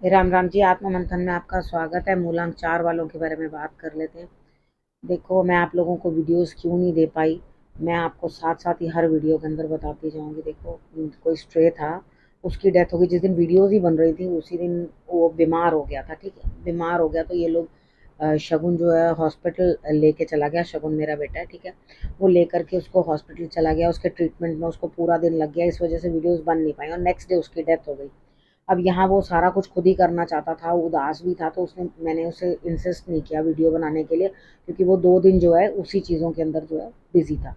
राम राम जी। आत्म मंथन में आपका स्वागत है। मूलांक 4 वालों के बारे में बात कर लेते हैं। देखो, मैं आप लोगों को वीडियोस क्यों नहीं दे पाई, मैं आपको साथ साथ ही हर वीडियो के अंदर बताती जाऊंगी। देखो, कोई स्ट्रे था, उसकी डेथ हो गई। जिस दिन वीडियोस ही बन रही थी उसी दिन वो बीमार हो गया था। ठीक है, बीमार हो गया तो ये लोग शगुन जो है हॉस्पिटल लेके चला गया। शगुन मेरा बेटा है, ठीक है, वो लेकर के उसको हॉस्पिटल चला गया। उसके ट्रीटमेंट में उसको पूरा दिन लग गया, इस वजह से वीडियोस बन नहीं पाई और नेक्स्ट डे उसकी डेथ हो गई। अब यहाँ वो सारा कुछ खुद ही करना चाहता था, उदास भी था, तो उसने मैंने उसे इंसिस्ट नहीं किया वीडियो बनाने के लिए, क्योंकि वो 2 दिन जो है उसी चीज़ों के अंदर जो है बिजी था।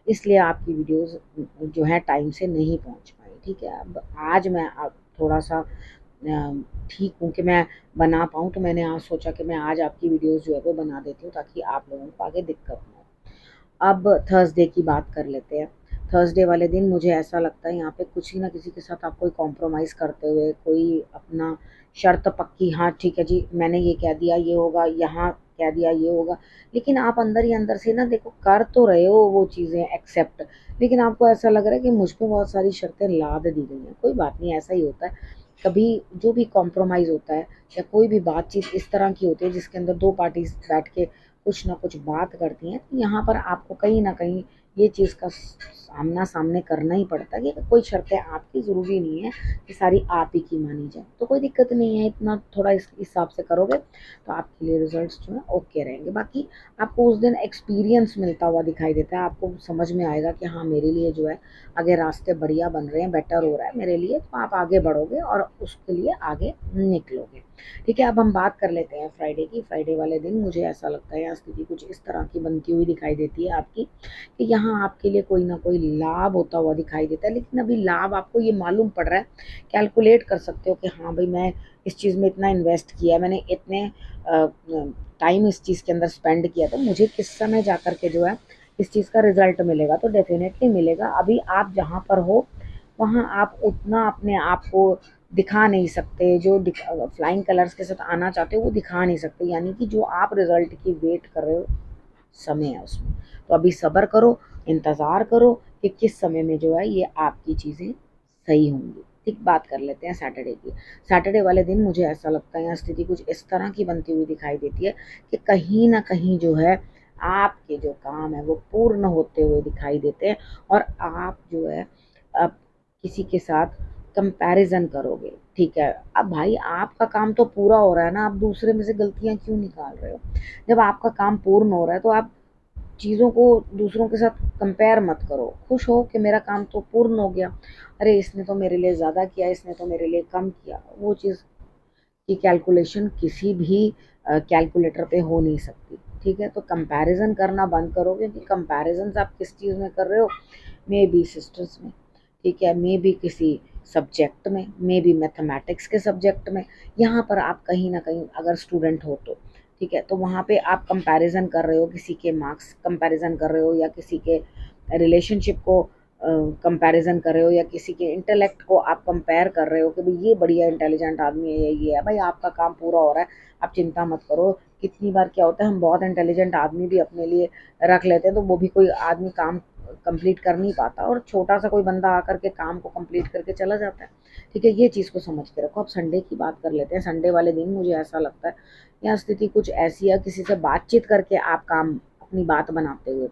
इसलिए आपकी वीडियोस जो है टाइम से नहीं पहुँच पाई। ठीक है, अब आज मैं अब थोड़ा सा ठीक हूँ कि मैं बना पाऊँ, तो मैंने आज सोचा कि मैं आज आपकी वीडियोस जो है वो बना देती हूँ ताकि आप लोगों को आगे दिक्कत ना हो। अब थर्सडे की बात कर लेते हैं। थर्सडे वाले दिन मुझे ऐसा लगता है यहाँ पे किसी ना किसी के साथ आप कोई कॉम्प्रोमाइज़ करते हुए कोई अपना शर्त पक्की, हाँ ठीक है जी मैंने ये कह दिया ये होगा, यहाँ कह दिया ये होगा, लेकिन आप अंदर ही अंदर से ना देखो कर तो रहे हो वो चीज़ें एक्सेप्ट, लेकिन आपको ऐसा लग रहा है कि मुझ पे बहुत सारी शर्तें लाद दी गई हैं। कोई बात नहीं, ऐसा ही होता है कभी। जो भी कॉम्प्रोमाइज़ होता है या कोई भी बातचीत इस तरह की होती है जिसके अंदर दो पार्टीज बैठ के कुछ ना कुछ बात करती हैं, तो यहाँ पर आपको कहीं ना कहीं ये चीज़ का सामना सामने करना ही पड़ता है कि कोई शर्तें आपकी ज़रूरी नहीं है कि सारी आप ही की मानी जाए। तो कोई दिक्कत नहीं है, इतना थोड़ा इस हिसाब से करोगे तो आपके लिए रिजल्ट्स जो है ओके रहेंगे। बाकी आपको उस दिन एक्सपीरियंस मिलता हुआ दिखाई देता है, आपको समझ में आएगा कि हाँ मेरे लिए जो है आगे रास्ते बढ़िया बन रहे हैं, बेटर हो रहा है मेरे लिए, तो आप आगे बढ़ोगे और उसके लिए आगे निकलोगे। ठीक है, अब हम बात कर लेते हैं फ्राइडे की। फ्राइडे वाले दिन मुझे ऐसा लगता है यहाँ स्थिति कुछ इस तरह की बनती हुई दिखाई देती है आपकी कि यहाँ आपके लिए कोई ना कोई लाभ होता हुआ दिखाई देता है, लेकिन अभी लाभ आपको ये मालूम पड़ रहा है, कैलकुलेट कर सकते हो कि हाँ भाई मैं इस चीज़ में इतना इन्वेस्ट किया, मैंने इतने टाइम इस चीज़ के अंदर स्पेंड किया, तो मुझे किस समय जा कर के जो है इस चीज़ का रिजल्ट मिलेगा, तो डेफिनेटली मिलेगा। अभी आप जहाँ पर हो वहाँ आप उतना अपने आप को दिखा नहीं सकते, जो फ्लाइंग कलर्स के साथ आना चाहते हो वो दिखा नहीं सकते, यानी कि जो आप रिजल्ट की वेट कर रहे हो समय है उसमें। तो अभी सब्र करो, इंतज़ार करो कि किस समय में जो है ये आपकी चीज़ें सही होंगी। ठीक, बात कर लेते हैं सैटरडे की। सैटरडे वाले दिन मुझे ऐसा लगता है यहाँ स्थिति कुछ इस तरह की बनती हुई दिखाई देती है कि कहीं ना कहीं जो है आपके जो काम है वो पूर्ण होते हुए दिखाई देते हैं और आप जो है अब किसी के साथ कंपैरिजन करोगे। ठीक है, अब भाई आपका काम तो पूरा हो रहा है ना, आप दूसरे में से गलतियां क्यों निकाल रहे हो? जब आपका काम पूर्ण हो रहा है तो आप चीज़ों को दूसरों के साथ कंपेयर मत करो, खुश हो कि मेरा काम तो पूर्ण हो गया। अरे इसने तो मेरे लिए ज़्यादा किया, इसने तो मेरे लिए कम किया, वो चीज़ की कैलकुलेशन किसी भी कैलकुलेटर पे हो नहीं सकती। ठीक है, तो कंपैरिजन करना बंद करो, क्योंकि कंपैरिजन आप किस चीज़ में कर रहे हो, मे बी सिस्टर्स में, ठीक है, मे बी किसी सब्जेक्ट में, मे बी मैथमेटिक्स के सब्जेक्ट में। यहाँ पर आप कहीं ना कहीं अगर स्टूडेंट हो तो ठीक है, तो वहाँ पे आप कंपैरिजन कर रहे हो, किसी के मार्क्स कंपैरिजन कर रहे हो या किसी के रिलेशनशिप को कंपैरिजन कर रहे हो या किसी के इंटेलेक्ट को आप कंपेयर कर रहे हो कि भाई ये बढ़िया इंटेलिजेंट आदमी है या ये है। भाई आपका काम पूरा हो रहा है, आप चिंता मत करो। कितनी बार क्या होता है, हम बहुत इंटेलिजेंट आदमी भी अपने लिए रख लेते हैं, तो वो भी कोई आदमी काम कंप्लीट कर नहीं पाता और छोटा सा कोई बंदा आकर के काम को कंप्लीट करके चला जाता है। ठीक है, ये चीज़ को समझ के रखो। अब संडे की बात कर लेते हैं। संडे वाले दिन मुझे ऐसा लगता है यहाँ स्थिति कुछ ऐसी है, किसी से बातचीत करके आप काम अपनी बात बनाते हुए।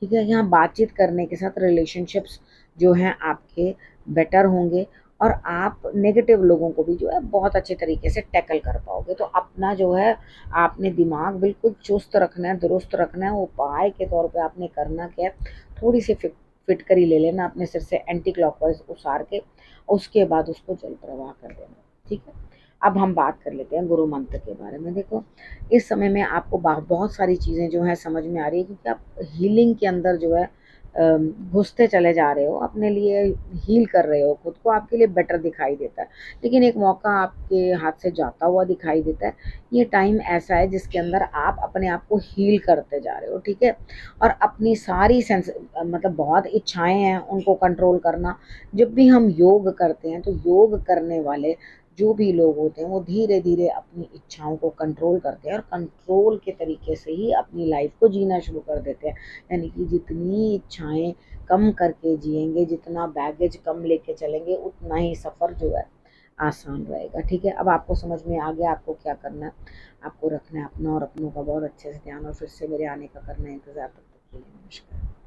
ठीक है, यहाँ बातचीत करने के साथ रिलेशनशिप्स जो हैं आपके बेटर होंगे और आप नेगेटिव लोगों को भी जो है बहुत अच्छे तरीके से टैकल कर पाओगे। तो अपना जो है आपने दिमाग बिल्कुल चुस्त रखना है, दुरुस्त रखना है। उपाय के तौर पे आपने करना क्या है, थोड़ी सी फिटकरी ले लेना अपने सिर से एंटी क्लॉकवाइज उसार के, उसके बाद उसको जल प्रवाह कर देना। ठीक है, अब हम बात कर लेते हैं गुरु मंत्र के बारे में। देखो, इस समय में आपको बहुत सारी चीज़ें जो है समझ में आ रही है, क्योंकि आप हीलिंग के अंदर जो है घुसते चले जा रहे हो, अपने लिए हील कर रहे हो खुद को, आपके लिए बेटर दिखाई देता है। लेकिन एक मौका आपके हाथ से जाता हुआ दिखाई देता है। ये टाइम ऐसा है जिसके अंदर आप अपने आप को हील करते जा रहे हो। ठीक है, और अपनी सारी सेंस मतलब बहुत इच्छाएं हैं उनको कंट्रोल करना। जब भी हम योग करते हैं तो योग करने वाले जो भी लोग होते हैं वो धीरे धीरे अपनी इच्छाओं को कंट्रोल करते हैं और कंट्रोल के तरीके से ही अपनी लाइफ को जीना शुरू कर देते हैं। यानी कि जितनी इच्छाएं कम करके जिएंगे, जितना बैगेज कम लेके चलेंगे, उतना ही सफ़र जो है आसान रहेगा। ठीक है, अब आपको समझ में आ गया आपको क्या करना है। आपको रखना है अपना और अपनों का बहुत अच्छे से ध्यान, और फिर से मेरे आने का करना है इंतज़ार। तब तक के लिए नमस्कार।